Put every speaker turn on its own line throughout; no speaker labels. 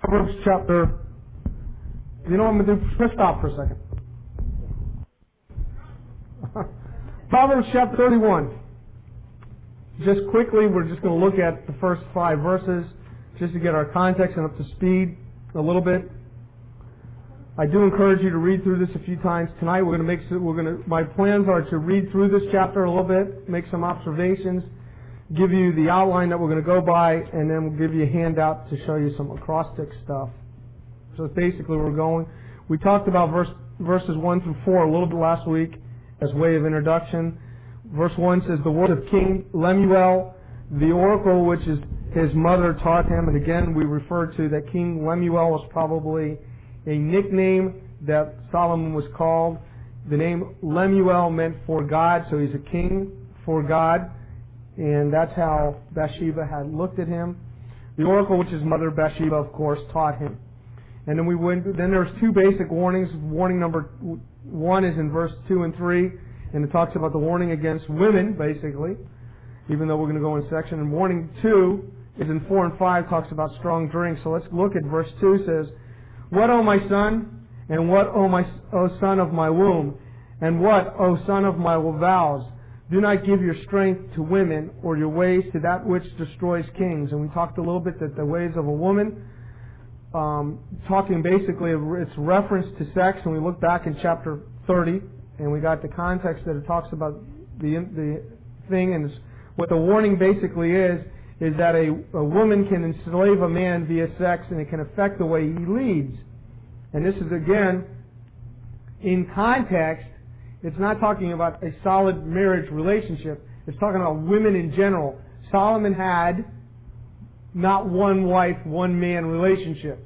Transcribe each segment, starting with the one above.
Proverbs chapter, you know what I'm going to do? Let's stop for a second. Proverbs chapter 31. Just quickly, we're just going to look at the first 5 verses just to get our context and up to speed a little bit. I do encourage you to read through this a few times tonight. My plans are to read through this chapter a little bit, make some observations, give you the outline that we're going to go by, and then we'll give you a handout to show you some acrostic stuff. So basically where we're going. We talked about verses 1 through 4 a little bit last week as way of introduction. Verse 1 says, the word of King Lemuel, the oracle which is his mother taught him. And again, we refer to that King Lemuel was probably a nickname that Solomon was called. The name Lemuel meant for God, so he's a king for God. And that's how Bathsheba had looked at him. The oracle which his mother Bathsheba, of course, taught him. And then there's 2 basic warnings. Warning number 1 is in verse 2 and 3. And it talks about the warning against women, basically, even though we're going to go in section. And warning 2 is in 4 and 5, talks about strong drink. So let's look at verse 2. Says, what, O my son, and what, O son of my womb, and what, O son of my vows? Do not give your strength to women, or your ways to that which destroys kings. And we talked a little bit that the ways of a woman, talking basically, it's reference to sex. And we look back in chapter 30, and we got the context that it talks about the thing. And what the warning basically is that a woman can enslave a man via sex, and it can affect the way he leads. And this is, again, in context, it's not talking about a solid marriage relationship. It's talking about women in general. Solomon had not one wife, one man relationship.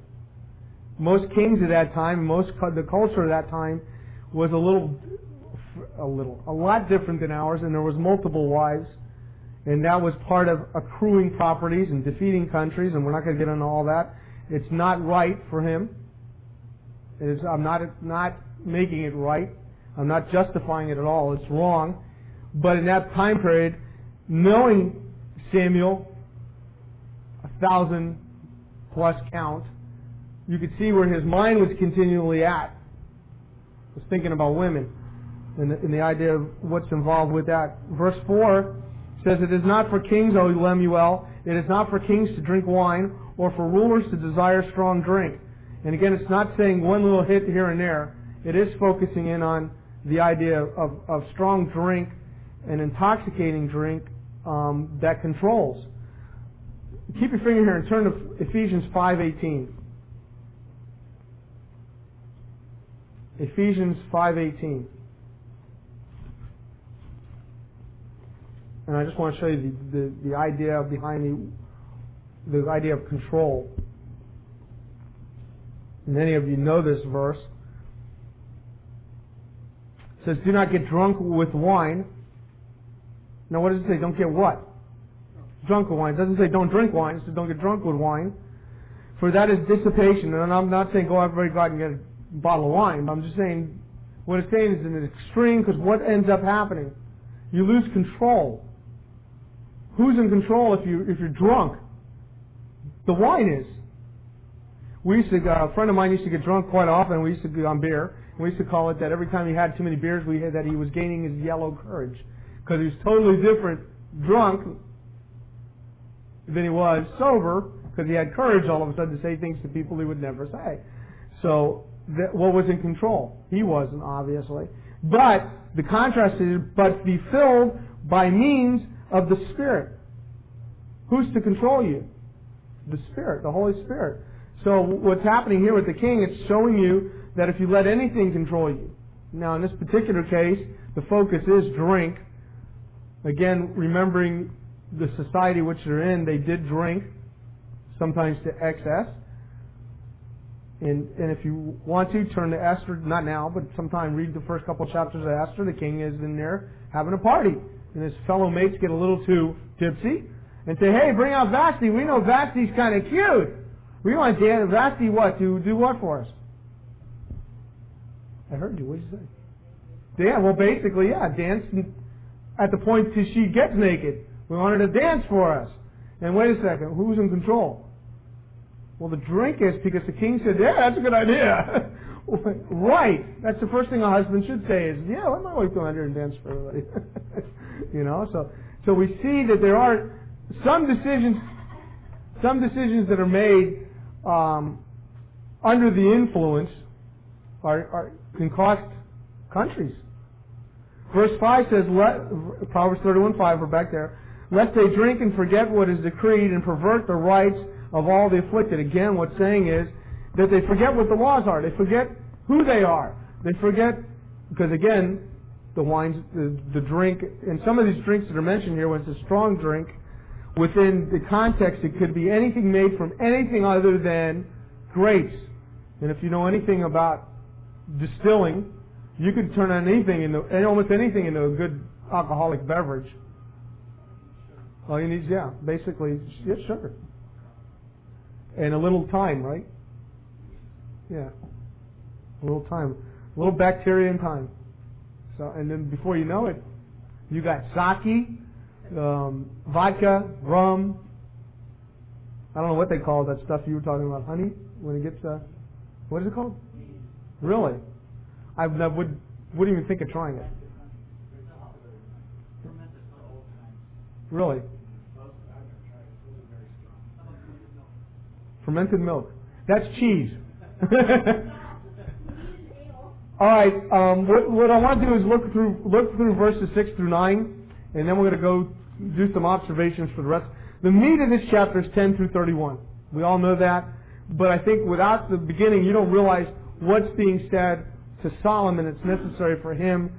Most kings at that time, the culture at that time was a lot different than ours, and there was multiple wives. And that was part of accruing properties and defeating countries, and we're not going to get into all that. It's not right for him. I'm not making it right. I'm not justifying it at all. It's wrong. But in that time period, knowing Samuel, 1,000 plus count, you could see where his mind was continually at. He was thinking about women and the idea of what's involved with that. Verse 4 says, it is not for kings, O Lemuel, it is not for kings to drink wine, or for rulers to desire strong drink. And again, it's not saying one little hit here and there. It is focusing in on the idea of strong drink and intoxicating drink that controls. Keep your finger here and turn to Ephesians 5:18. Ephesians 5:18. And I just want to show you the idea behind the idea of control. Many of you know this verse. It says, do not get drunk with wine. Now what does it say? Don't get what? Drunk with wine. It doesn't say don't drink wine. It says don't get drunk with wine. For that is dissipation. And I'm not saying everybody go out and get a bottle of wine. But I'm just saying, what it's saying is an extreme, because what ends up happening? You lose control. Who's in control if you're drunk? The wine is. A friend of mine used to get drunk quite often. We used to go on beer. We used to call it that every time he had too many beers, that he was gaining his yellow courage. Because he was totally different drunk than he was sober, because he had courage all of a sudden to say things to people he would never say. So, what was in control? He wasn't, obviously. But the contrast is, but be filled by means of the Spirit. Who's to control you? The Spirit, the Holy Spirit. So what's happening here with the king, it's showing you that if you let anything control you. Now in this particular case, the focus is drink. Again, remembering the society which they're in, they did drink, sometimes to excess. And if you want to, turn to Esther, not now, but sometime read the first couple chapters of Esther. The king is in there having a party. And his fellow mates get a little too tipsy and say, hey, bring out Vashti. We know Vashti's kind of cute. We want Vashti what? To do what for us? I heard you. What did you say? Yeah, well, basically, dance at the point till she gets naked. We want her to dance for us. And wait a second, who's in control? Well, the drink is because the king said, yeah, that's a good idea. Right. That's the first thing a husband should say is, yeah, let my wife go under and dance for everybody. So we see that there are some decisions that are made under the influence can cost countries. Verse 5 says, Proverbs 31:5, we're back there, lest they drink and forget what is decreed and pervert the rights of all the afflicted. Again, what's saying is that they forget what the laws are. They forget who they are. They forget, because again, the wines, the drink, and some of these drinks that are mentioned here, when it's a strong drink, within the context, it could be anything made from anything other than grapes. And if you know anything about distilling, you could turn almost anything into a good alcoholic beverage. All you need is, basically, sugar. And a little time, right? Yeah. A little time. A little bacteria and time. So, and then before you know it, you got sake, vodka, rum. I don't know what they call that stuff you were talking about, honey, when it gets, what is it called? Really? I wouldn't even think of trying it. Really? Fermented milk. That's cheese. All right. What I want to do is look through verses 6 through 9, and then we're going to go do some observations for the rest. The meat of this chapter is 10 through 31. We all know that, but I think without the beginning, you don't realize what's being said to Solomon. It's necessary for him.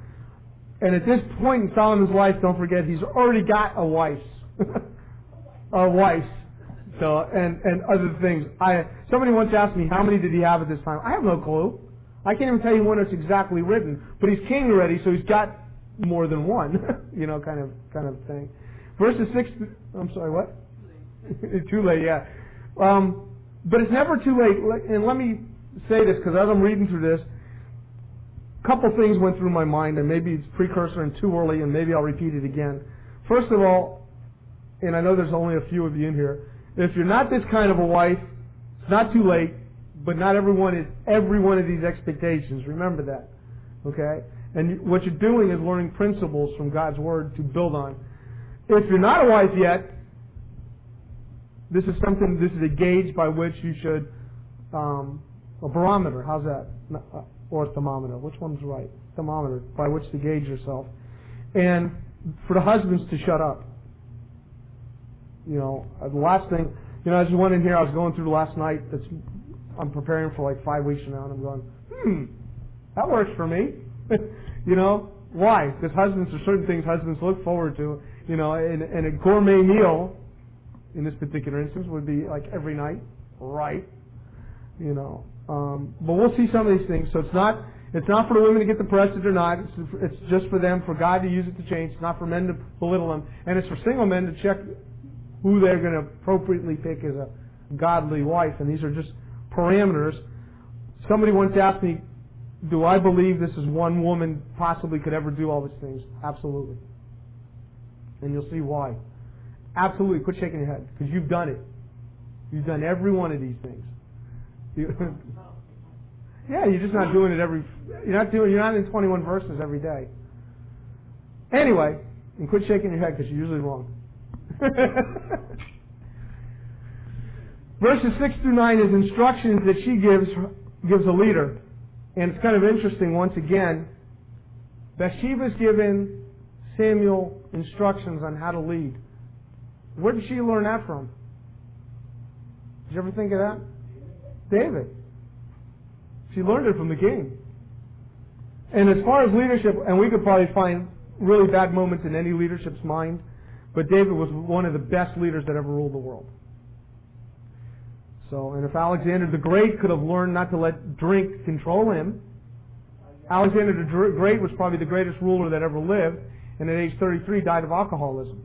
And at this point in Solomon's life, don't forget, he's already got a wife. A wife. So, and other things. Somebody once asked me, how many did he have at this time? I have no clue. I can't even tell you when it's exactly written. But he's king already, so he's got more than one. Kind of thing. Verses 6, I'm sorry, what? Too late, yeah. But it's never too late. And let me say this, because as I'm reading through this, a couple things went through my mind, and maybe it's precursor and too early, and maybe I'll repeat it again. First of all, and I know there's only a few of you in here, if you're not this kind of a wife, it's not too late, but not everyone is every one of these expectations. Remember that. Okay? And what you're doing is learning principles from God's Word to build on. If you're not a wife yet, this is a gauge by which you should, a barometer, how's that? Or a thermometer, which one's right? Thermometer, by which to gauge yourself. And for the husbands to shut up. The last thing, as you went in here, I was going through last night, I'm preparing for like 5 weeks from now, and I'm going, that works for me. Why? Because there's certain things husbands look forward to, and a gourmet meal, in this particular instance, would be like every night, right? But we'll see some of these things. So it's not for the women to get depressed if they're not. It's just for them, for God to use it to change. It's not for men to belittle them. And it's for single men to check who they're going to appropriately pick as a godly wife. And these are just parameters. Somebody once asked me, do I believe this is one woman possibly could ever do all these things? Absolutely. And you'll see why. Absolutely. Quit shaking your head, because you've done it. You've done every one of these things. Yeah, you're just not doing it you're not in 21 verses every day. Anyway, and quit shaking your head, because you're usually wrong. Verses 6 through 9 is instructions that she gives a leader. And it's kind of interesting, once again, Bathsheba's given Samuel instructions on how to lead. Where did she learn that from? Did you ever think of that? David. She learned it from the king. And as far as leadership, and we could probably find really bad moments in any leadership's mind, but David was one of the best leaders that ever ruled the world. So, and if Alexander the Great could have learned not to let drink control him, Alexander the Great was probably the greatest ruler that ever lived, and at age 33 died of alcoholism.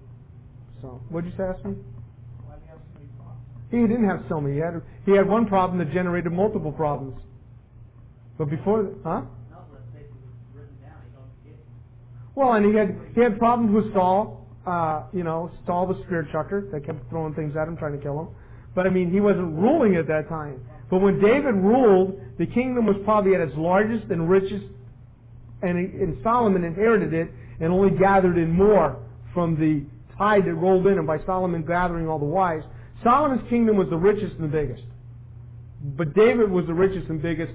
So, what did you say, Aspen?
Why did he have so many problems?
He didn't have so many. He had one problem that generated multiple problems. But before, huh?
No, let's say it was written down. You don't get it.
Well, and he had problems with Saul. Saul the spear chucker that kept throwing things at him, trying to kill him. But I mean, he wasn't ruling at that time. But when David ruled, the kingdom was probably at its largest and richest, and Solomon inherited it and only gathered in more from the tide that rolled in, and by Solomon gathering all the wise. Solomon's kingdom was the richest and the biggest. But David was the richest and biggest,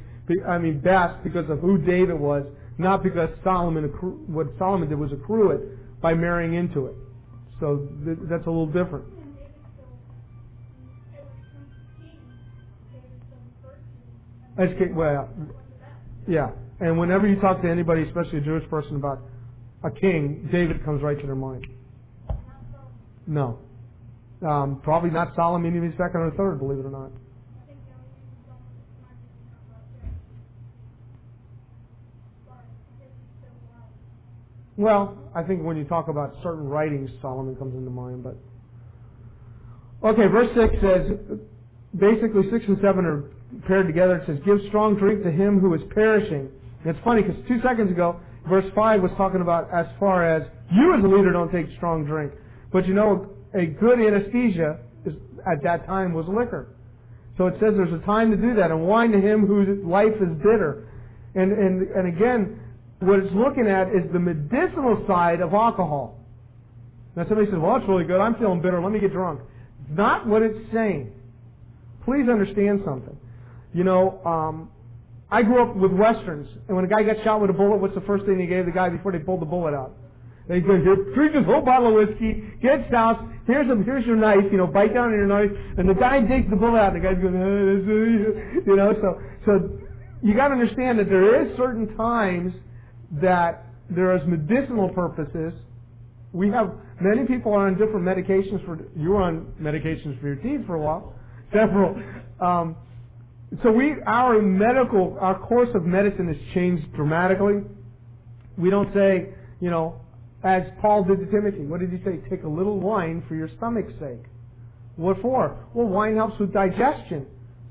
best, because of who David was, not because what Solomon did was accrue it by marrying into it. So that's a little different. Well, yeah. And whenever you talk to anybody, especially a Jewish person, about a king, David comes right to their mind. No. Probably not Solomon, even second or third, believe it or not. Well, I think when you talk about certain writings, Solomon comes into mind. But okay, verse 6 says, basically 6 and 7 are paired together. It says, give strong drink to him who is perishing. And it's funny because 2 seconds ago, verse 5 was talking about as far as you as a leader don't take strong drink. But you know, a good anesthesia at that time was liquor. So it says there's a time to do that. And wine to him whose life is bitter. And again, what it's looking at is the medicinal side of alcohol. Now somebody says, well, it's really good. I'm feeling bitter. Let me get drunk. Not what it's saying. Please understand something. You know, I grew up with Westerns. And when a guy got shot with a bullet, what's the first thing they gave the guy before they pulled the bullet out? They go, drink this whole bottle of whiskey, get soused, here's your knife, bite down on your knife, and the guy digs the bullet out, and the guy's going, so you got to understand that there is certain times that there is medicinal purposes. We have, many people are on different medications you were on medications for your teeth for a while, several. So our course of medicine has changed dramatically. We don't say, as Paul did to Timothy, what did he say? Take a little wine for your stomach's sake. What for? Well, wine helps with digestion.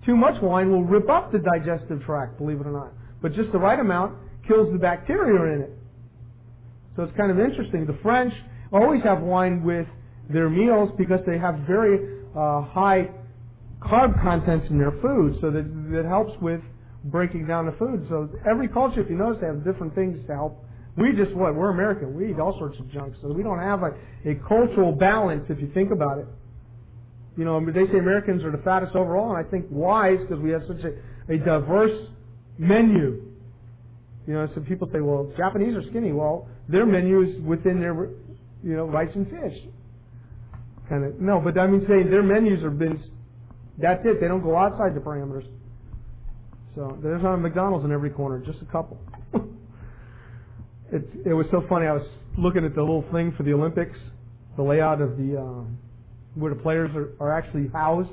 Too much wine will rip up the digestive tract, believe it or not. But just the right amount kills the bacteria in it. So it's kind of interesting. The French always have wine with their meals because they have very high carb contents in their food, so that helps with breaking down the food. So every culture, if you notice, they have different things to help. We're American. We eat all sorts of junk, so we don't have a cultural balance if you think about it. They say Americans are the fattest overall, and I think why is because we have such a diverse menu. Some people say, well, Japanese are skinny. Well, their menu is within their, rice and fish. No, but saying their menus that's it. They don't go outside the parameters. So there's not a McDonald's in every corner, just a couple. It was so funny. I was looking at the little thing for the Olympics, the layout of where the players are actually housed,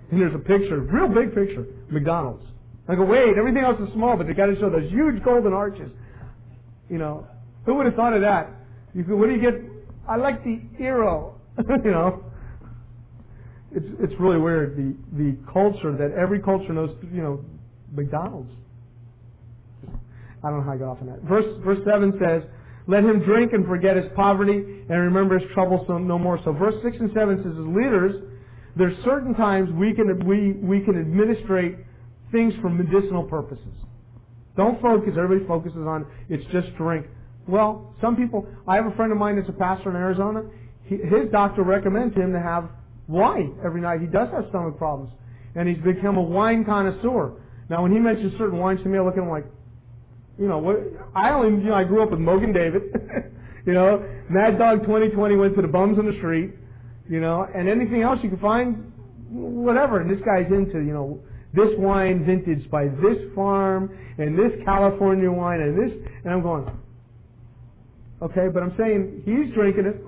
and there's a picture, real big picture, McDonald's. I go, wait, everything else is small, but they got to show those huge golden arches. Who would have thought of that? What do you get? I like the Eero. It's really weird. The culture that every culture knows. McDonald's. I don't know how I got off on that. Verse 7 says, let him drink and forget his poverty and remember his trouble no more. So verse 6 and 7 says, as leaders, there's certain times we can administrate things for medicinal purposes. Don't focus. Everybody focuses on it's just drink. Well, some people, I have a friend of mine that's a pastor in Arizona. His doctor recommends him to have wine every night. He does have stomach problems. And he's become a wine connoisseur. Now, when he mentions certain wines to me, I look at him like, I grew up with Mogan David. Mad Dog 2020 went to the bums on the street. And anything else you can find, whatever. And this guy's into, this wine vintage by this farm, and this California wine, and this. And I'm going, okay, but I'm saying he's drinking it.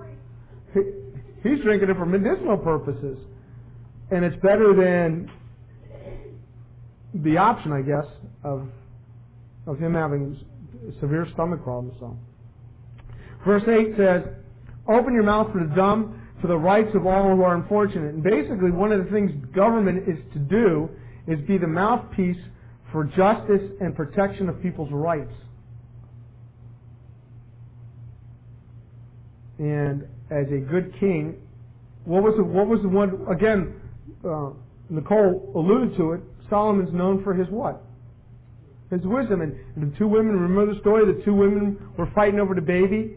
He's drinking it for medicinal purposes. And it's better than the option, I guess, of him having severe stomach problems. So, verse 8 says, open your mouth for the dumb, for the rights of all who are unfortunate. And basically, one of the things government is to do is be the mouthpiece for justice and protection of people's rights. And as a good king, what was the one again? Nicole alluded to it, Solomon's known for his what? His wisdom. And the two women, remember the story? The two women were fighting over the baby.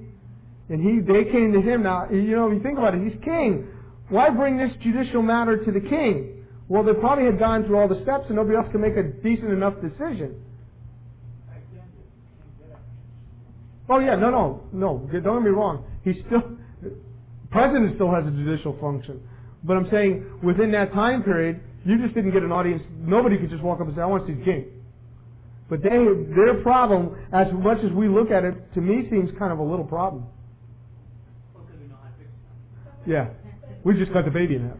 And they came to him. Now, you think about it, he's king. Why bring this judicial matter to the king? Well, they probably had gone through all the steps and nobody else could make a decent enough decision. Oh yeah, no. Don't get me wrong. The president still has a judicial function. But I'm saying, within that time period, you just didn't get an audience. Nobody could just walk up and say, I want to see the king. But their problem, as much as we look at it, to me seems kind of a little problem. Yeah. We just cut the baby in half.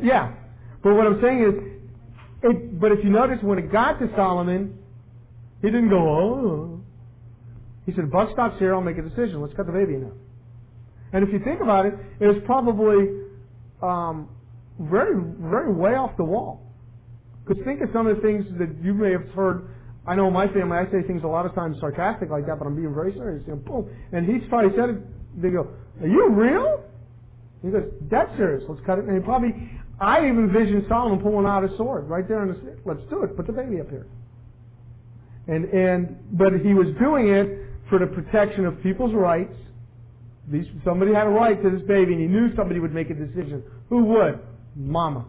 Yeah. But what I'm saying is, but if you notice, when it got to Solomon, he didn't go, oh. He said, buck stops here, I'll make a decision. Let's cut the baby in half. And if you think about it, it was probably very, very way off the wall. Because think of some of the things that you may have heard. I know in my family, I say things a lot of times sarcastic like that, but I'm being very serious. Boom. And he's probably said it, they go, are you real? He goes, that's serious, let's cut it. And I even envisioned Solomon pulling out his sword right there on the stick. Let's do it, put the baby up here. But he was doing it for the protection of people's rights. Somebody had a right to this baby, and he knew somebody would make a decision. Who would? Mama.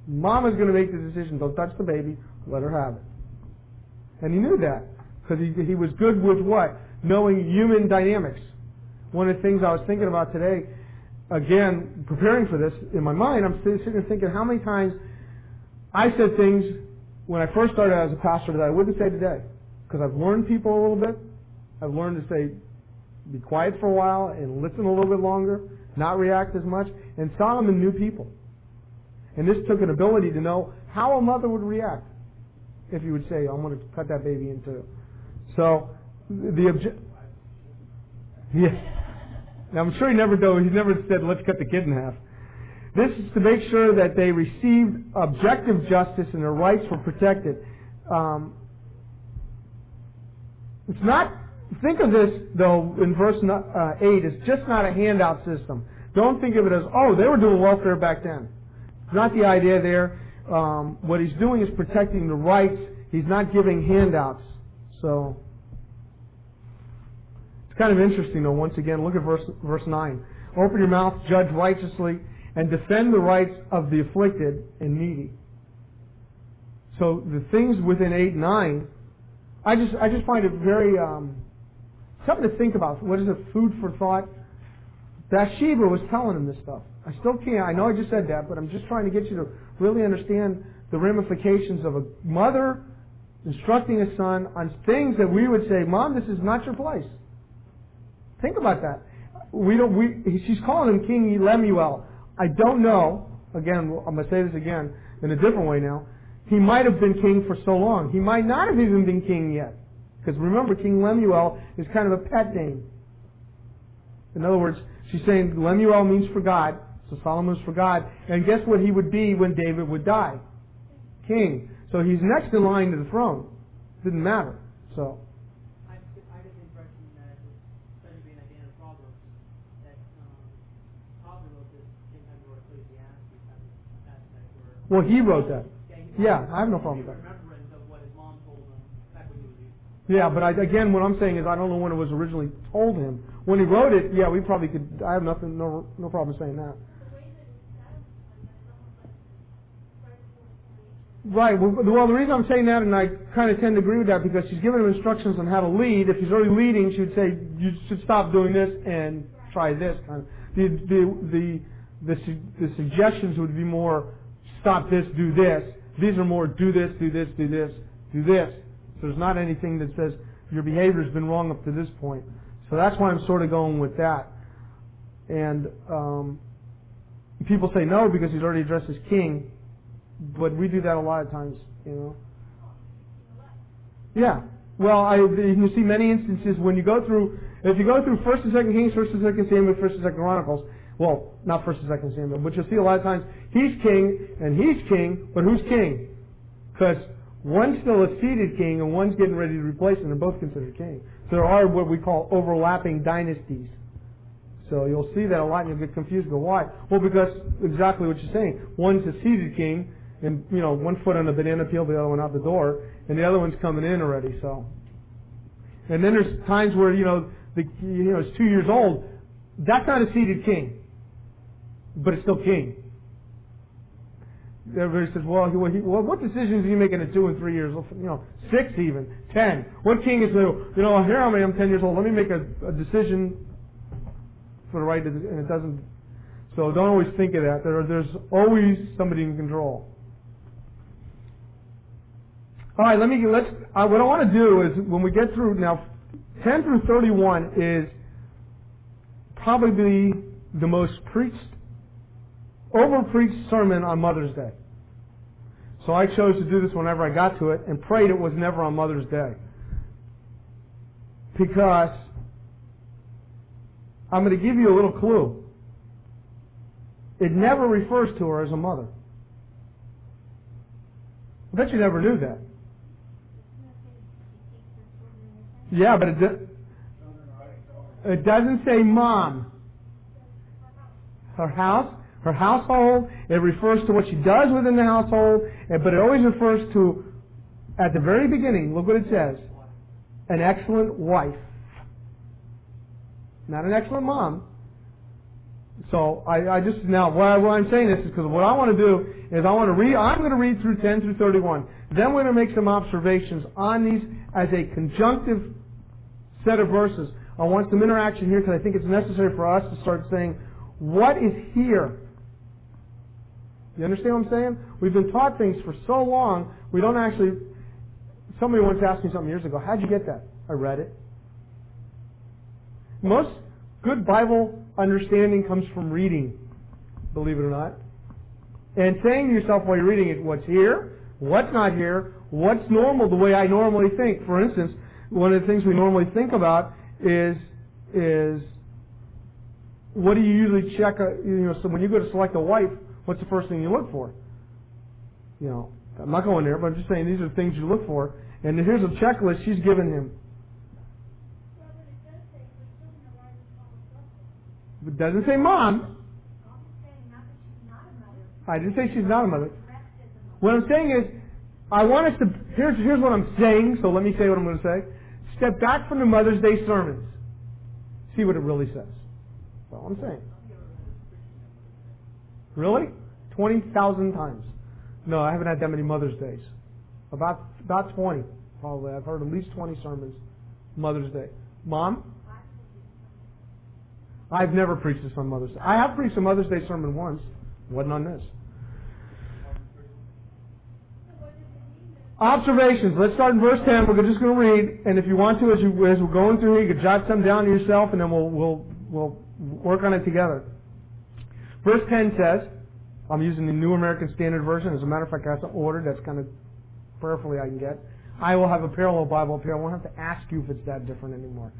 Mama's going to make the decision. Don't touch the baby. Let her have it. And he knew that because he was good with what? Knowing human dynamics. One of the things I was thinking about today, again, preparing for this, in my mind, I'm sitting there thinking how many times I said things when I first started as a pastor that I wouldn't say today. Because I've learned people a little bit. I've learned to say, be quiet for a while and listen a little bit longer, not react as much. And Solomon knew people. And this took an ability to know how a mother would react if he would say, I'm going to cut that baby in two. So, yeah. Now, I'm sure he never said, let's cut the kid in half. This is to make sure that they received objective justice and their rights were protected. It's not, think of this, though, in verse 8, it's just not a handout system. Don't think of it as, they were doing welfare back then. It's not the idea there. What he's doing is protecting the rights. He's not giving handouts. So, it's kind of interesting, though, once again. Look at verse 9. Open your mouth, judge righteously, and defend the rights of the afflicted and needy. So, the things within 8 and 9, I just find it very something to think about. What is it? Food for thought. Bathsheba was telling him this stuff. I still can't. I know I just said that, but I'm just trying to get you to really understand the ramifications of a mother instructing a son on things that we would say, Mom, this is not your place. Think about that. She's calling him King Lemuel. I don't know. Again, I'm going to say this again in a different way now. He might have been king for so long. He might not have even been king yet. Because remember, King Lemuel is kind of a pet name. In other words, she's saying Lemuel means for God. So Solomon's for God. And guess what he would be when David would die? King. So he's next in line to the throne. Didn't matter. So.
I get the impression that, especially being at the end of Proverbs, that probably wrote this same time wrote Ecclesiastes kind of aspect where.
Well, he wrote that. Yeah, I have no problem with that.
Remembrance of what his mom told him back when he was youth.
Yeah, but again, what I'm saying is I don't know when it was originally told him. When he wrote it, yeah, we probably could. I have no problem saying that. Right. Well, the reason I'm saying that, and I kind of tend to agree with that, because she's giving him instructions on how to lead. If he's already leading, she would say, you should stop doing this and try this. The suggestions would be more, stop this, do this. These are more, do this, do this, do this, do this. So there's not anything that says your behavior has been wrong up to this point. So that's why I'm sort of going with that. And people say no because he's already addressed as king. But we do that a lot of times, you know. Yeah. Well, you can see many instances when you go through, if you go through 1st and 2nd Kings, 1st and 2nd Samuel, 1st and 2nd Chronicles, well, not 1st and 2nd Samuel, but you'll see a lot of times he's king and he's king, but who's king? Because one's still a seated king and one's getting ready to replace him. They're both considered king. So there are what we call overlapping dynasties. So you'll see that a lot and you'll get confused. But why? Well, because exactly what you're saying. One's a seated king, and one foot on the banana peel, the other one out the door, and the other one's coming in already. So, and then there's times where it's 2 years old. That's not a seated king, but it's still king. Everybody says, well, what decisions are you making at 2 and 3 years old? 6 even, 10. What king is here I'm 10 years old. Let me make a decision for the right, and it doesn't. So don't always think of that. There's always somebody in control. All right, what I want to do is when we get through now, 10 through 31 is probably the most over-preached sermon on Mother's Day. So I chose to do this whenever I got to it and prayed it was never on Mother's Day. Because I'm going to give you a little clue. It never refers to her as a mother. I bet you never knew that. Yeah, but it doesn't say mom. Her household, it refers to what she does within the household, but it always refers to, at the very beginning, look what it says, an excellent wife. Not an excellent mom. So I just, now, why I'm saying this is because what I want to do is I'm going to read through 10 through 31. Then we're going to make some observations on these as a conjunctive set of verses. I want some interaction here because I think it's necessary for us to start saying, what is here? You understand what I'm saying? We've been taught things for so long, we don't actually... Somebody once asked me something years ago, how'd you get that? I read it. Most good Bible understanding comes from reading, believe it or not. And saying to yourself while you're reading it, what's here, what's not here, what's normal the way I normally think. For instance, one of the things we normally think about is what do you usually check? So when you go to select a wife, what's the first thing you look for? I'm not going there, but I'm just saying these are things you look for. And here's a checklist she's given him. It doesn't say mom. I didn't say she's not a mother. What I'm saying is, I want us to, here's what I'm saying, so let me say what I'm going to say. Step back from the Mother's Day sermons. See what it really says. That's all I'm saying. Really? 20,000 times. No, I haven't had that many Mother's Days. About 20, probably. I've heard at least 20 sermons. Mother's Day. Mom? I've never preached this on Mother's Day. I have preached a Mother's Day sermon once. Wasn't on this. Observations. Let's start in verse 10. We're just going to read, and if you want to, as we're going through here, you can jot some down to yourself, and then we'll work on it together. Verse 10 says, I'm using the New American Standard Version. As a matter of fact, that's ordered. That's kind of prayerfully I can get. I will have a parallel Bible up here. I won't have to ask you if it's that different anymore.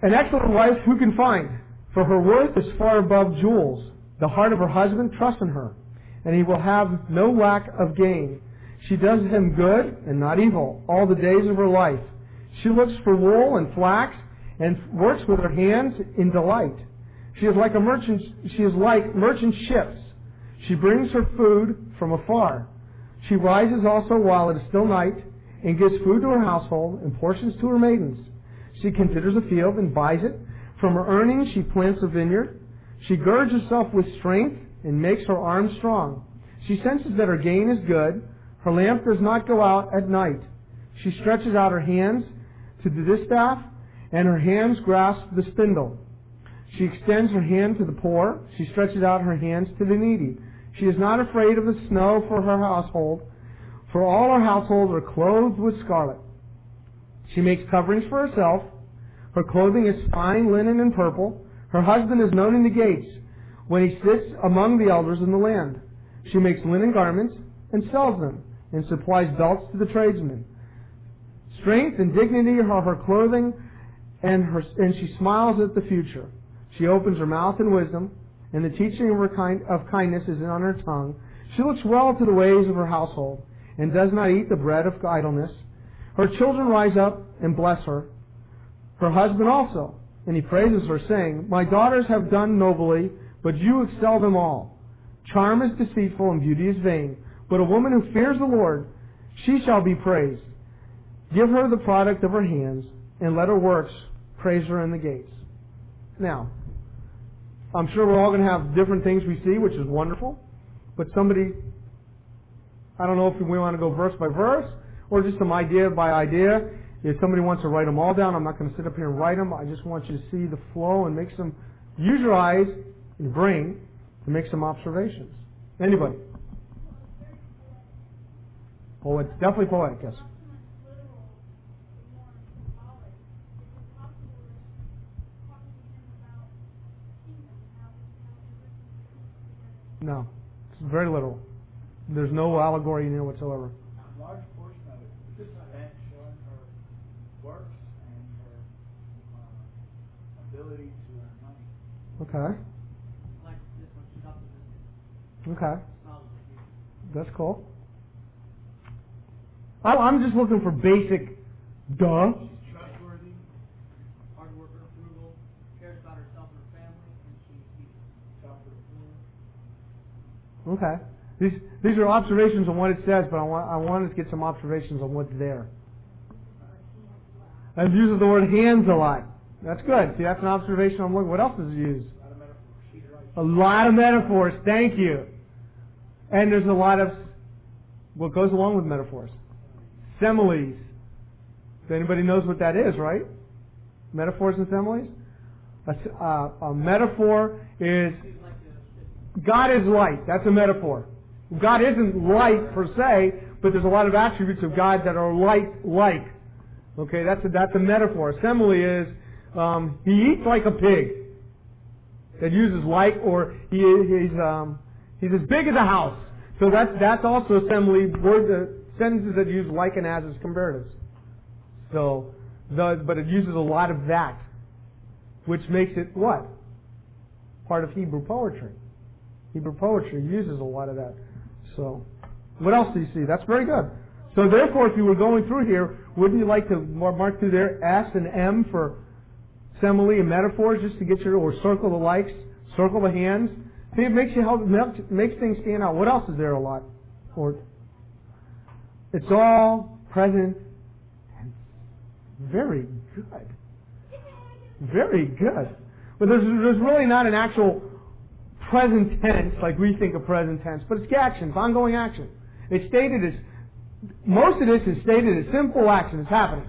An excellent wife who can find, for her worth is far above jewels. The heart of her husband trusts in her, and he will have no lack of gain. She does him good and not evil all the days of her life. She looks for wool and flax and works with her hands in delight. She is like merchant ships. She brings her food from afar. She rises also while it is still night and gives food to her household and portions to her maidens. She considers a field and buys it. From her earnings she plants a vineyard. She girds herself with strength and makes her arms strong. She senses that her gain is good. Her lamp does not go out at night. She stretches out her hands to the distaff, and her hands grasp the spindle. She extends her hand to the poor. She stretches out her hands to the needy. She is not afraid of the snow for her household, for all her household are clothed with scarlet. She makes coverings for herself. Her clothing is fine linen and purple. Her husband is known in the gates when he sits among the elders in the land. She makes linen garments and sells them, and supplies belts to the tradesmen. Strength and dignity are her clothing, and she smiles at the future. She opens her mouth in wisdom, and the teaching of kindness is on her tongue. She looks well to the ways of her household, and does not eat the bread of idleness. Her children rise up and bless her. Her husband also. And he praises her, saying, My daughters have done nobly, but you excel them all. Charm is deceitful and beauty is vain, but a woman who fears the Lord, she shall be praised. Give her the product of her hands, and let her works praise her in the gates. Now, I'm sure we're all going to have different things we see, which is wonderful. But somebody, I don't know if we want to go verse by verse, or just some idea by idea. If somebody wants to write them all down, I'm not going to sit up here and write them. I just want you to see the flow and make some, use your eyes and your brain to make some observations. Anybody? Oh, it's definitely poetic, yes. No, it's very literal. There's no allegory in here whatsoever.
A large portion of it is spent showing her works and her ability to earn money.
Okay.
Like this one, she's optimistic.
Okay.
Smiles at you.
That's cool. I'm just looking for basic duh.
She's trustworthy,
Hard worker, frugal, cares about herself and her family, and she's peaceful.
tough for the poor.
Okay. These are observations on what it says, but I wanted to get some observations on what's there. I've used the word hands a lot. That's good. See, that's an observation on what else is used. A lot of metaphors. Thank you. And there's a lot of what goes along with metaphors. Similes. If anybody knows what that is, right? Metaphors and similes? A metaphor is God is light. That's a metaphor. God isn't light per se, but there's a lot of attributes of God that are light-like. Okay, that's a metaphor. A simile is he eats like a pig. That uses like, or he's as big as a house. So that's also a simile. Sentences that use like and as comparatives. So, but it uses a lot of that, which makes it what? Part of Hebrew poetry. Hebrew poetry uses a lot of that. So, what else do you see? That's very good. So therefore, if you were going through here, wouldn't you like to mark through there S and M for simile and metaphors, just to get your, or circle the likes, circle the hands? See, it makes makes things stand out. What else is there a lot? Or it's all present and very good. Very good. But there's really not an actual present tense like we think of present tense, but it's action, it's ongoing action. It's stated as, most of this is stated as simple action. It's happening.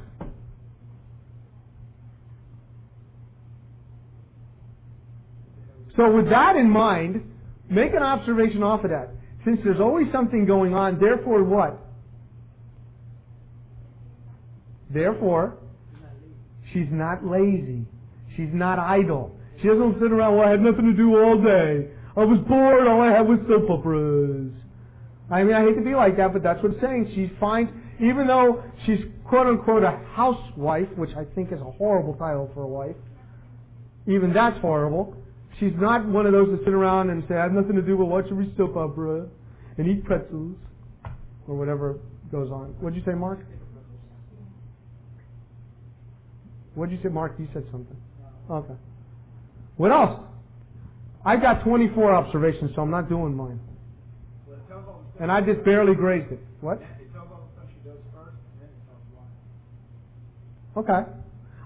So with that in mind, make an observation off of that. Since there's always something going on, therefore what? Therefore, she's not lazy. She's not idle. She doesn't sit around, well, I had nothing to do all day. I was bored, all I had was soap operas. I mean, I hate to be like that, but that's what it's saying. She finds, even though she's quote-unquote a housewife, which I think is a horrible title for a wife, even that's horrible, she's not one of those that sit around and say, I have nothing to do but watch every soap opera and eat pretzels, or whatever goes on. What'd you say, Mark? What'd you say, Mark? You said something. Okay. What else? I've got 24 observations, so I'm not doing mine. And I just barely grazed it. What?
It tells all the stuff she does first, and then it tells why.
Okay.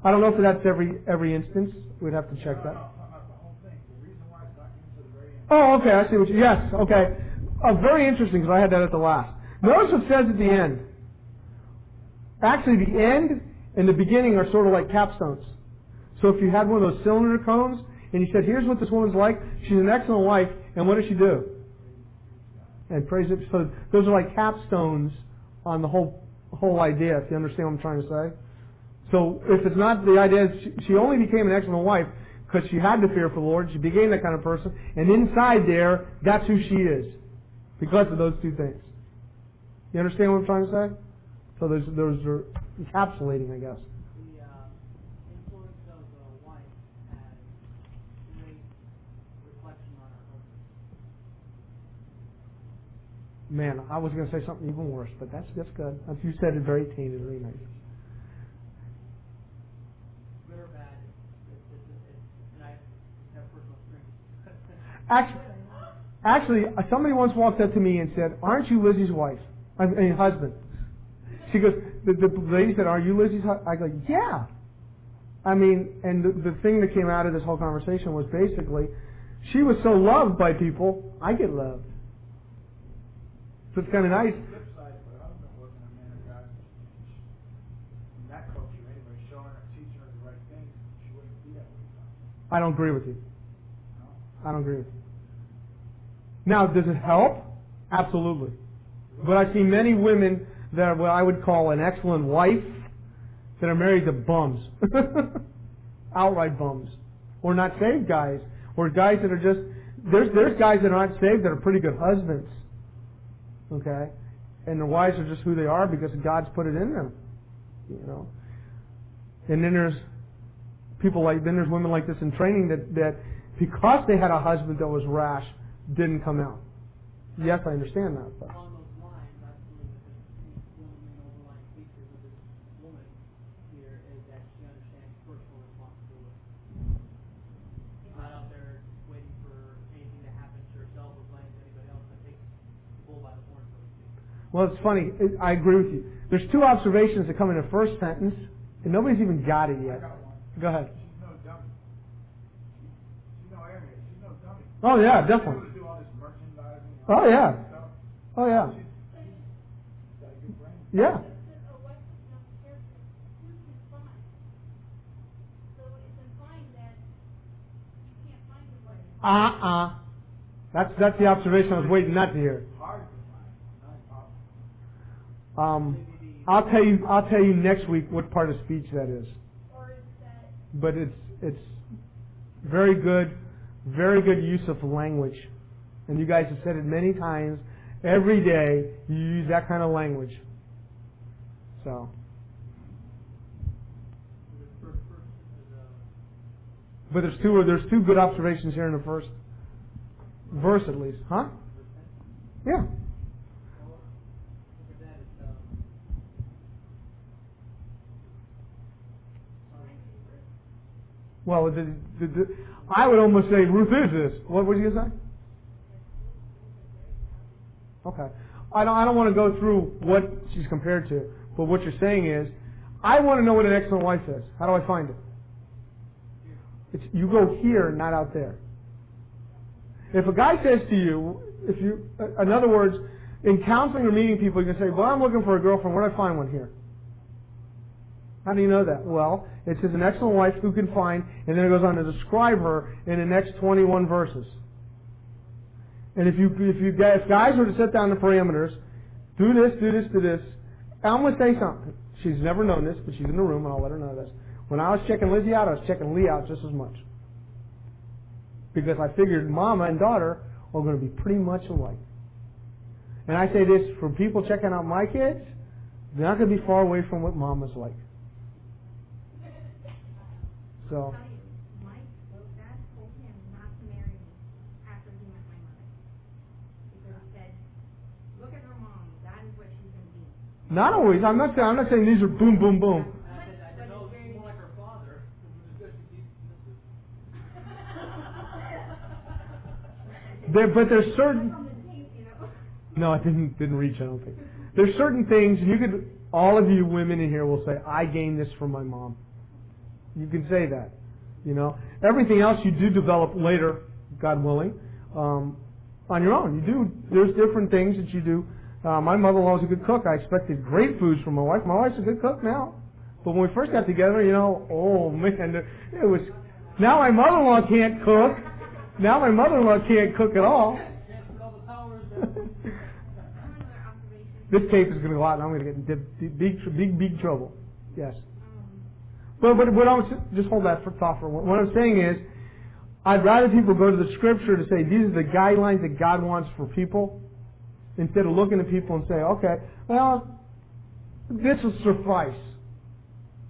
I don't know if that's every instance. We'd have to check that.
No, not the whole thing. The reason why it's not into the very end.
Oh, okay. I see what you... Yes, okay. Very interesting, because I had that at the last. Notice what it says at the end. Actually, the end and the beginning are sort of like capstones. So if you had one of those cylinder cones, and you said, here's what this woman's like, she's an excellent wife, and what does she do? And praise it. So those are like capstones on the whole idea, if you understand what I'm trying to say. So if it's not the idea, she only became an excellent wife because she had the fear for the Lord, she became that kind of person, and inside there, that's who she is. Because of those two things. You understand what I'm trying to say? So those are encapsulating, I guess.
The influence of a wife has great reflection on her husband.
Man, I was going to say something even worse, but that's good. You said it very taintedly nice.
Good or bad, it's
Actually, somebody once walked up to me and said, "Aren't you Lizzie's wife? I mean, husband?" She goes, the lady said, "Are you Lizzie's husband?" I go, "Yeah." I mean, and the thing that came out of this whole conversation was basically, she was so loved by people, I get loved. So it's kind of nice.
The flip side, if her husband wasn't a man of God, in that culture anyway, showing her, teaching her the right things, she wouldn't be that way.
I don't agree with you.
No?
I don't agree with you. Now, does it help? Absolutely. But I see many women that are what I would call an excellent wife that are married to bums. Outright bums. Or not saved guys. Or guys that are just... There's guys that are not saved that are pretty good husbands. Okay? And their wives are just who they are because God's put it in them. You know? And then there's there's women like this in training that because they had a husband that was rash, didn't come out. Yes, I understand that. But.
Along those lines, I believe that one of the main overlying features of this woman here is that she understands personal responsibility. She's not out there waiting for anything to happen to herself or blaming anybody else. I take the bull by the horn, so to speak.
Well, it's funny. I agree with you. There's two observations that come in the first sentence, and nobody's even got it yet.
I got one.
Go ahead.
She's no dummy. She's no airhead. She's no dummy.
Oh, yeah,
She's
definitely.
able to do all this merchandising. and
Oh,
all
yeah.
this stuff.
Oh, yeah.
She's got a good brain.
Yeah. That's the observation I was waiting not to hear.
Hard to find. Not impossible.
I'll tell you next week what part of speech that is. But it's very good use of language. And you guys have said it many times. Every day you use that kind of language. So. But there's two good observations here in the first verse at least. Huh? Yeah. Well, I would almost say Ruth is this. What was you going to say? Okay. I don't want to go through what she's compared to, but what you're saying is, I want to know what an excellent wife is. How do I find it? You go here, not out there. If a guy says to you, in other words, in counseling or meeting people, you can say, well, I'm looking for a girlfriend. Where do I find one here? How do you know that? Well, it says an excellent wife who can find, and then it goes on to describe her in the next 21 verses. And if guys were to set down the parameters, do this, I'm going to say something. She's never known this, but she's in the room, and I'll let her know this. When I was checking Lizzie out, I was checking Lee out just as much. Because I figured mama and daughter are going to be pretty much alike. And I say this, for people checking out my kids, they're not going to be far away from what mama's like. So.
My dad told him not to marry me after he met my mother. Because he said, look at her mom, that is what she's going to be.
Not always. I'm not saying these are boom, boom, boom.
I know it's more like her father.
But there's certain. No, I didn't reach. I don't think. There's certain things, and all of you women in here will say, I gained this from my mom. You can say that. You know, everything else you do develop later, God willing, on your own. You do. There's different things that you do. My mother-in-law was a good cook. I expected great foods from my wife. My wife's a good cook now. But when we first got together, oh man, it was. Now my mother-in-law can't cook. Now my mother-in-law can't cook at all. This tape is going to go out, and I'm going to get in big trouble. Yes. But what I was just hold that for thought for what I'm saying is, I'd rather people go to the Scripture to say these are the guidelines that God wants for people, instead of looking at people and say, okay, well, this will suffice.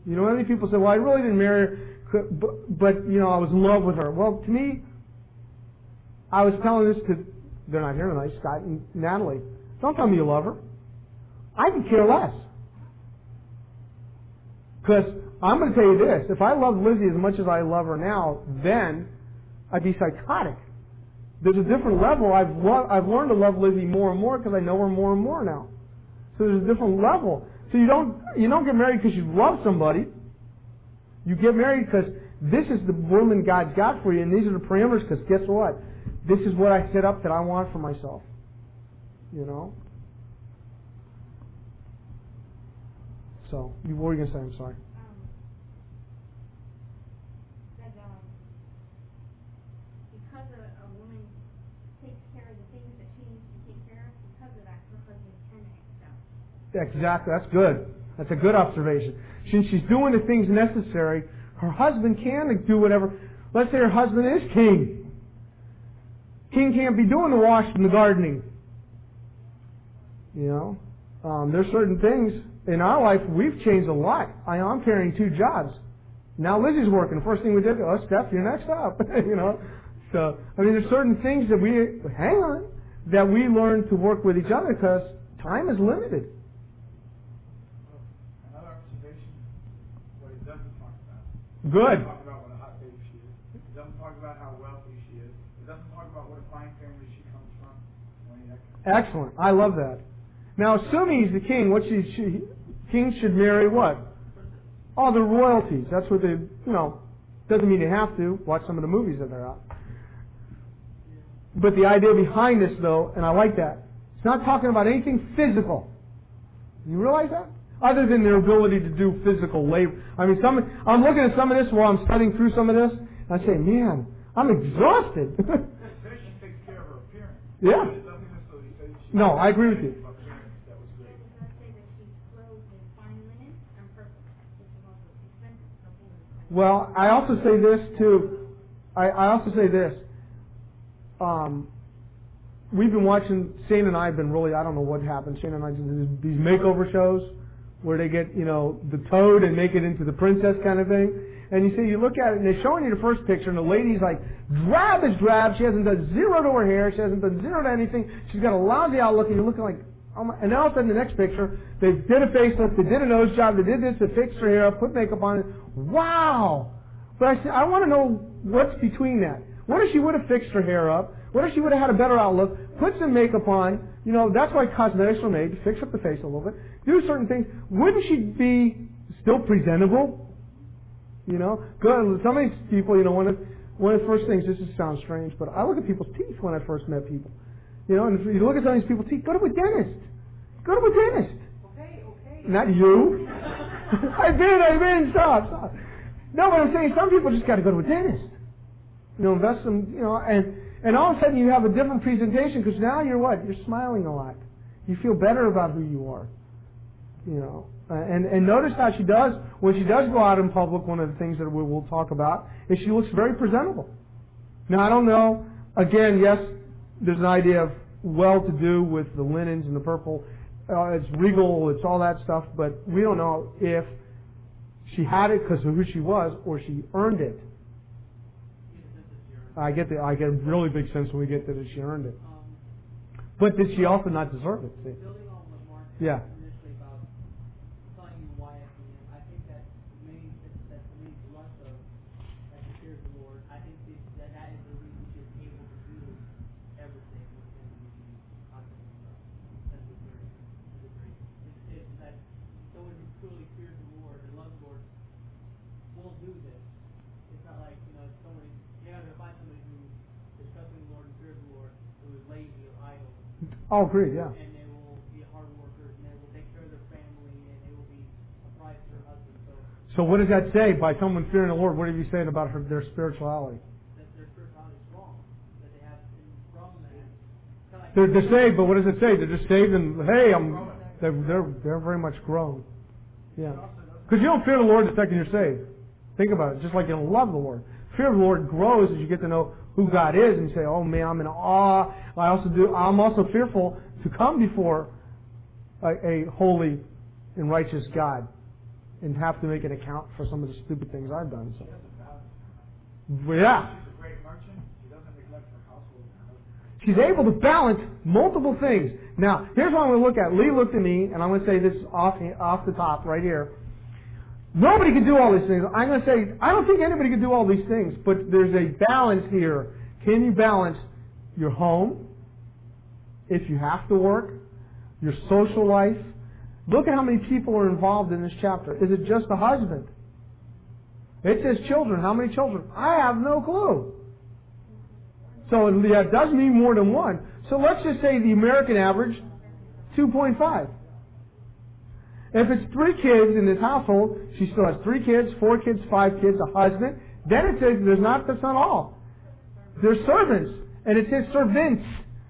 Many people say, well, I really didn't marry her, but I was in love with her. Well, to me, I was telling this to, they're not here tonight, Scott and Natalie. Don't tell me you love her. I could care less. Because I'm going to tell you this, if I loved Lizzie as much as I love her now, then I'd be psychotic. There's a different level. I've learned to love Lizzie more and more because I know her more and more now. So there's a different level. So you don't get married because you love somebody. You get married because this is the woman God's got for you, and these are the parameters. Because guess what? This is what I set up that I want for myself. You know. So, what were you going to say? I'm sorry.
Because a woman takes care of the things that she needs to take care of, because of that, her husband can excel.
Exactly. That's good. That's a good observation. Since she's doing the things necessary, her husband can do whatever. Let's say her husband is king. King can't be doing the washing and the gardening. You know, there's certain things in our life we've changed a lot. I'm carrying 2 jobs. Now Lizzie's working. The first thing we did, oh, Steph, you're next up. You know, so I mean, there's certain things that that we learn to work with each other because time is limited.
Another observation, what he doesn't talk about.
Good.
He doesn't talk about what a hot babe she is. He doesn't talk about how wealthy she is. He doesn't talk about what a fine family she comes from.
Excellent. I love that. Now, assuming he's the king, kings should marry what? All the royalties. That's what they, doesn't mean they have to. Watch some of the movies that they're out. But the idea behind this, though, and I like that, it's not talking about anything physical. You realize that? Other than their ability to do physical labor. I mean, I'm looking at some of this while I'm studying through some of this, and I say, man, I'm exhausted.
She takes care of her appearance.
Yeah.
It doesn't necessarily say she
No, I agree with you.
That was great.
It does say that she's clothed in fine linen and purple, which is also expensive.
Well, I also say this too. I also say this. We've been watching, Shane and I have been really, I don't know what happened. Shane and I did these makeover shows where they get, the toad and make it into the princess kind of thing. And you look at it and they're showing you the first picture and the lady's like drab as drab. She hasn't done zero to her hair. She hasn't done zero to anything. She's got a lousy outlook and you're looking like, oh my, and then all of a sudden the next picture, they did a facelift, they did a nose job, they did this, they fixed her hair up, put makeup on it. Wow! But I said, I want to know what's between that. What if she would have fixed her hair up? What if she would have had a better outlook? Put some makeup on. That's why cosmetics are made, to fix up the face a little bit. Do certain things. Wouldn't she be still presentable? Good. Some of these people, one of the first things, this sounds strange, but I look at people's teeth when I first met people. And if you look at some of these people's teeth, go to a dentist. Go to a dentist.
Okay.
Not you. I've been, stop. No, but I'm saying some people just got to go to a dentist. Invest some, and all of a sudden you have a different presentation because now you're what? You're smiling a lot. You feel better about who you are. And notice how she does, when she does go out in public, one of the things that we'll talk about is she looks very presentable. Now, I don't know, again, yes, there's an idea of well-to-do with the linens and the purple. It's regal, it's all that stuff, but we don't know if she had it because of who she was or she earned it. I get a really big sense when we get that she earned it. But did she also not deserve it? See?
Building on what Mark
Yeah.
said initially about telling you why at the end, I think that the main thrust of that she fears the Lord, I think that is the reason she is able to do everything within the context of sense of fearing. It's that someone who truly fears the Lord and loves the Lord will do this. It's not like, somebody, you're not going to find somebody who is trusting the Lord and fears the Lord who is lazy or idle.
Oh, agreed, yeah.
And they will be hard workers, and they will take care of their family, and they will be a prize to their husband.
So what does that say? By someone fearing the Lord, what are you saying about their spirituality?
That their spirituality is strong. That they have from that.
They're saved, but what does it say? They're just saved and, hey, they're very much grown. Yeah. Because you don't fear the Lord the second you're saved. Think about it. Just like you don't love the Lord. Fear of the Lord grows as you get to know who God is and you say, oh man, I'm in awe. I'm also fearful to come before a holy and righteous God and have to make an account for some of the stupid things I've done. So. Yeah.
She's a great merchant. She doesn't neglect her household and her husband.
She's able to balance multiple things. Now, here's what I'm going to look at. Lee looked at me, and I'm going to say this off the top right here. Nobody can do all these things. I'm going to say, I don't think anybody can do all these things, but there's a balance here. Can you balance your home, if you have to work, your social life. Look at how many people are involved in this chapter. Is it just the husband? It says children. How many children? I have no clue. So it does mean more than one. So let's just say the American average, 2.5. If it's 3 kids in this household, she still has 3 kids, 4 kids, 5 kids, a husband. Then it says there's not, that's not all. There's servants. And it says servants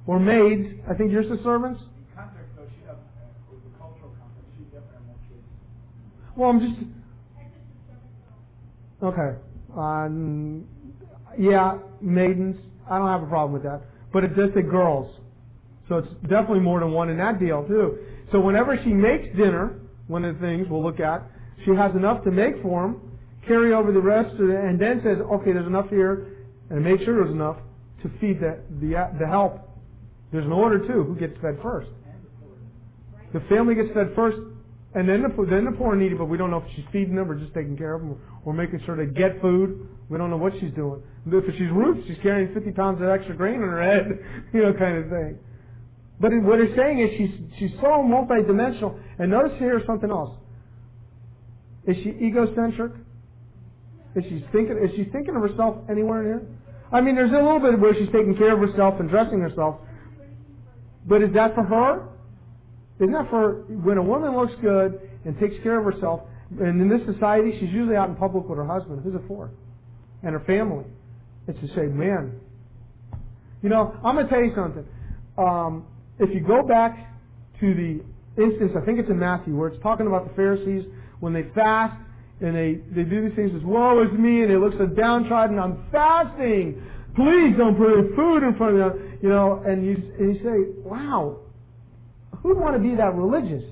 or maids. I think yours is servants.
In context, though, she doesn't, with the cultural context, she definitely have more kids.
Well, I'm just... Okay. Yeah, maidens. I don't have a problem with that. But it does say girls. So it's definitely more than one in that deal, too. So whenever she makes dinner, one of the things we'll look at, she has enough to make for them, carry over the rest, and then says, okay, there's enough here, and make sure there's enough to feed the help. There's an order, too, who gets fed first. The family gets fed first, and then the poor and needy, but we don't know if she's feeding them or just taking care of them or making sure they get food. We don't know what she's doing. If she's Ruth, she's carrying 50 pounds of extra grain on her head, kind of thing. But what it's saying is she's so multidimensional. And notice here something else. Is she egocentric? Is she thinking of herself anywhere in here? I mean, there's a little bit where she's taking care of herself and dressing herself. But is that for her? Isn't that for when a woman looks good and takes care of herself? And in this society, she's usually out in public with her husband. Who's it for? And her family. It's to say, man. I'm going to tell you something. If you go back to the instance, I think it's in Matthew, where it's talking about the Pharisees when they fast and they do these things as, woe is me, and they look so downtrodden, I'm fasting. Please don't put food in front of me. And you say, wow, who'd want to be that religious?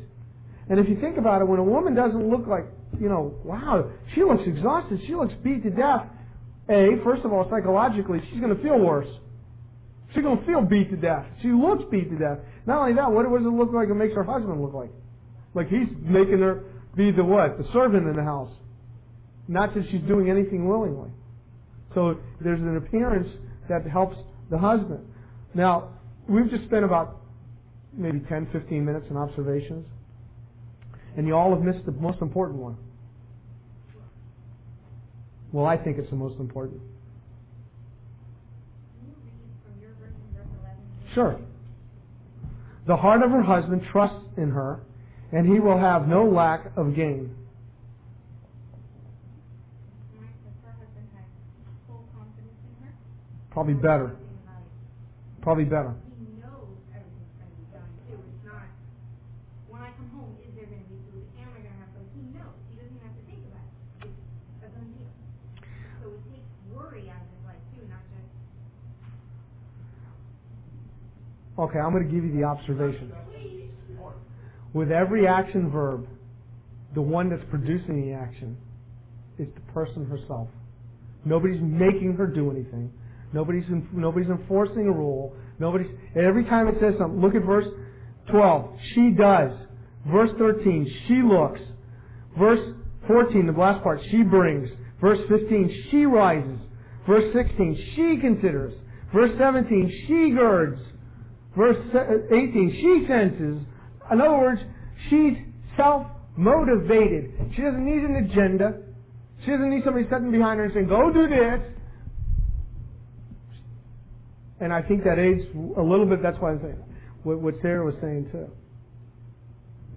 And if you think about it, when a woman doesn't look like, wow, she looks exhausted, she looks beat to death. First of all, psychologically, she's going to feel worse. She's going to feel beat to death. She looks beat to death. Not only that, what does it look like it makes her husband look like? Like he's making her be the what? The servant in the house. Not that she's doing anything willingly. So there's an appearance that helps the husband. Now, we've just spent about maybe 10, 15 minutes in observations. And you all have missed the most important one. Well, I think it's the most important. Sure. The heart of her husband trusts in her, and he will have no lack of gain. Probably better. Probably better.
He knows everything's going to be done too. It's not, when I come home, is there going to be food? Am I going to have food? He knows. He doesn't even have to think about it. It's a done deal. So it takes worry out of his life too, not just...
Okay, I'm going to give you the observation. With every action verb, the one that's producing the action is the person herself. Nobody's making her do anything. Nobody's enforcing a rule. Every time it says something, look at verse 12. She does. Verse 13, she looks. Verse 14, the last part, she brings. Verse 15, she rises. Verse 16, she considers. Verse 17, she girds. Verse 18, she senses. In other words, she's self-motivated. She doesn't need an agenda. She doesn't need somebody sitting behind her and saying, go do this. And I think that aids a little bit. That's why I'm saying what Sarah was saying too.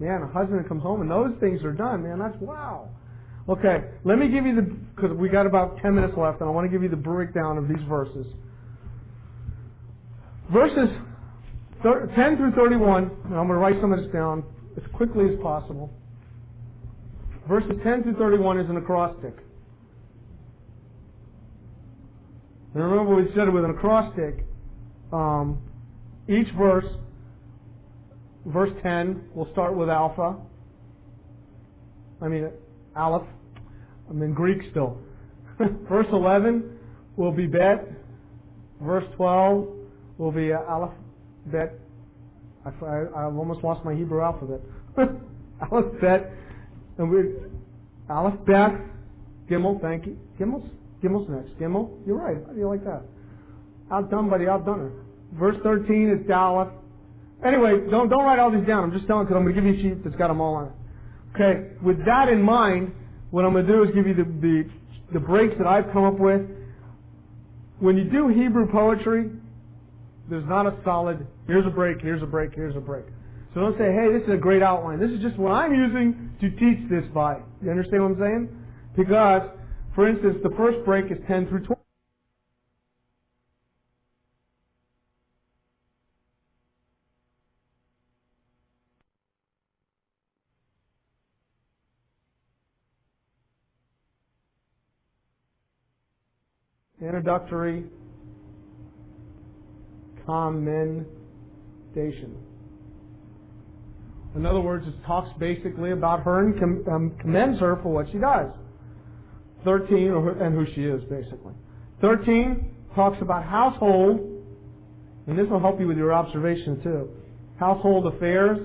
Man, a husband comes home and those things are done. Man, that's wow. Okay, let me give you because we got about 10 minutes left, and I want to give you the breakdown of these verses. Verses 10 through 31, and I'm going to write some of this down as quickly as possible. Verses 10 through 31 is an acrostic. And remember we said with an acrostic, each verse 10 will start with alpha. Aleph. I'm in Greek still. Verse 11 will be bet. Verse 12 will be Aleph, bet. I've almost lost my Hebrew alphabet. Aleph, bet. And Aleph, bet. Gimel, thank you. Gimmel's next. Gimel, you're right. How do you like that? Outdone by the outdonner. Verse 13 is Dalet. Anyway, don't write all these down. I'm just telling because I'm going to give you a sheet that's got them all on it. Okay, with that in mind, what I'm going to do is give you the breaks that I've come up with. When you do Hebrew poetry, there's not a solid, here's a break, here's a break, here's a break. So don't say, hey, this is a great outline. This is just what I'm using to teach this by. You understand what I'm saying? Because, for instance, the first break is 10 through 20. Introductory commendation. In other words, it talks basically about her and commends her for what she does. 13, and who she is, basically. 13 talks about household, and this will help you with your observation too. Household affairs,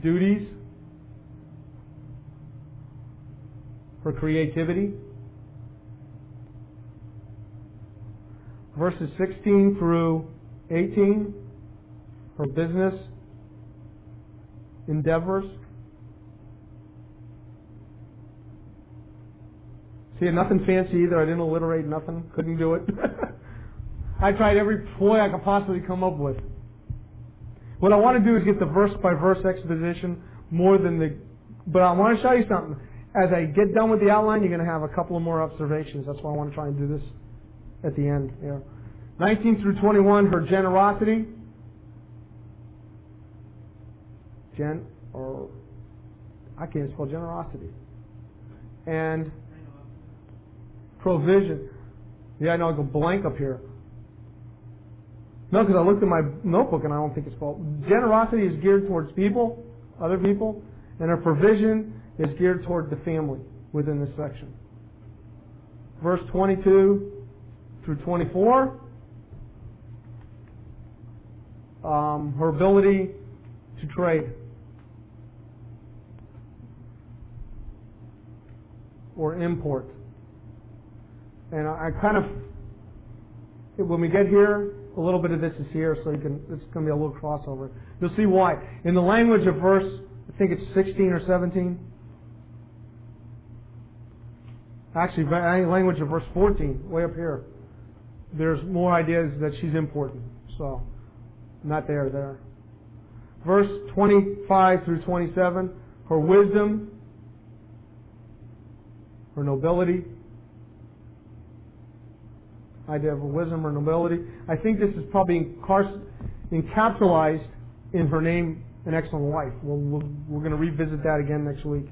duties, her creativity. Verses 16 through 18, her business endeavors. See, nothing fancy either. I didn't alliterate nothing. Couldn't do it. I tried every ploy I could possibly come up with. What I want to do is get the verse-by-verse exposition more than the... But I want to show you something. As I get done with the outline, you're going to have a couple of more observations. That's why I want to try and do this at the end here. 19 through 21, her generosity. I can't spell generosity. And provision. Yeah, I know, I go blank up here. No, because I looked at my notebook and I don't think it's spelled. Generosity is geared towards people, other people, and her provision is geared toward the family within this section. Verse 22 through 24, her ability to trade or import. And I kind of, when we get here, a little bit of this is here, so it's going to be a little crossover. You'll see why. In the language of verse, I think it's 16 or 17. Actually, language of verse 14, way up here. There's more ideas that she's important. So, not there. Verse 25 through 27, her wisdom, her nobility. Idea of her wisdom or nobility. I think this is probably encapsulated in her name, An Excellent Wife. We're going to revisit that again next week.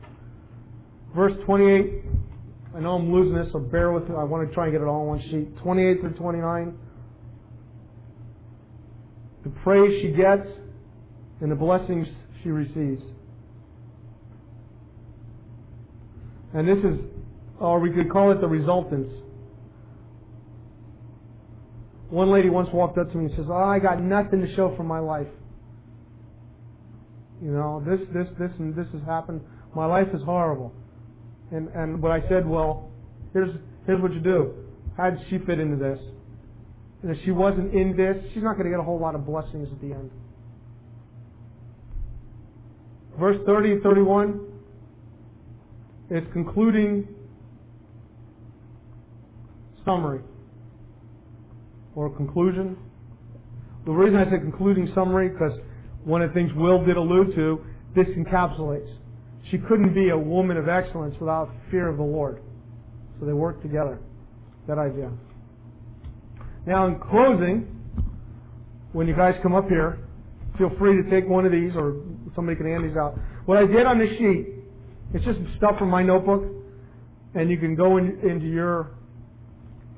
Verse 28. I know I'm losing this, so bear with me. I want to try and get it all on one sheet. 28 through 29. The praise she gets and the blessings she receives. And this is, or we could call it the resultants. One lady once walked up to me and says, I got nothing to show for my life. You know, this and this has happened. My life is horrible. And what I said, well, here's what you do. How did she fit into this? And if she wasn't in this, she's not going to get a whole lot of blessings at the end. Verse 30 and 31, it's concluding summary or conclusion. The reason I say concluding summary, because one of the things Will did allude to, this encapsulates. She couldn't be a woman of excellence without fear of the Lord. So they work together. That idea. Now in closing, when you guys come up here, feel free to take one of these or somebody can hand these out. What I did on this sheet, it's just stuff from my notebook, and you can go into your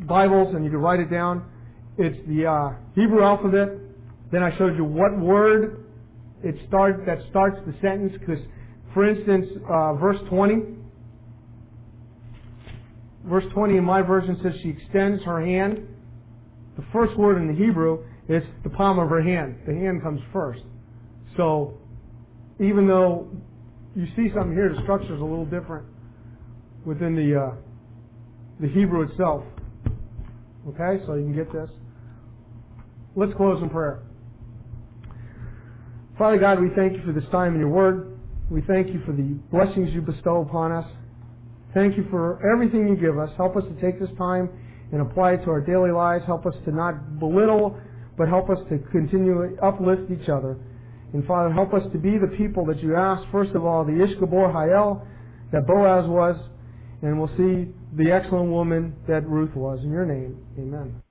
Bibles and you can write it down. It's the Hebrew alphabet. Then I showed you what word that starts the sentence, because for instance, verse 20. Verse 20 in my version says she extends her hand. The first word in the Hebrew is the palm of her hand. The hand comes first. So, even though you see something here, the structure is a little different within the Hebrew itself. Okay, so you can get this. Let's close in prayer. Father God, we thank you for this time in your word. We thank you for the blessings you bestow upon us. Thank you for everything you give us. Help us to take this time and apply it to our daily lives. Help us to not belittle, but help us to continue to uplift each other. And Father, help us to be the people that you asked, first of all, the Ishgabor Hael that Boaz was, and we'll see the excellent woman that Ruth was. In your name, amen.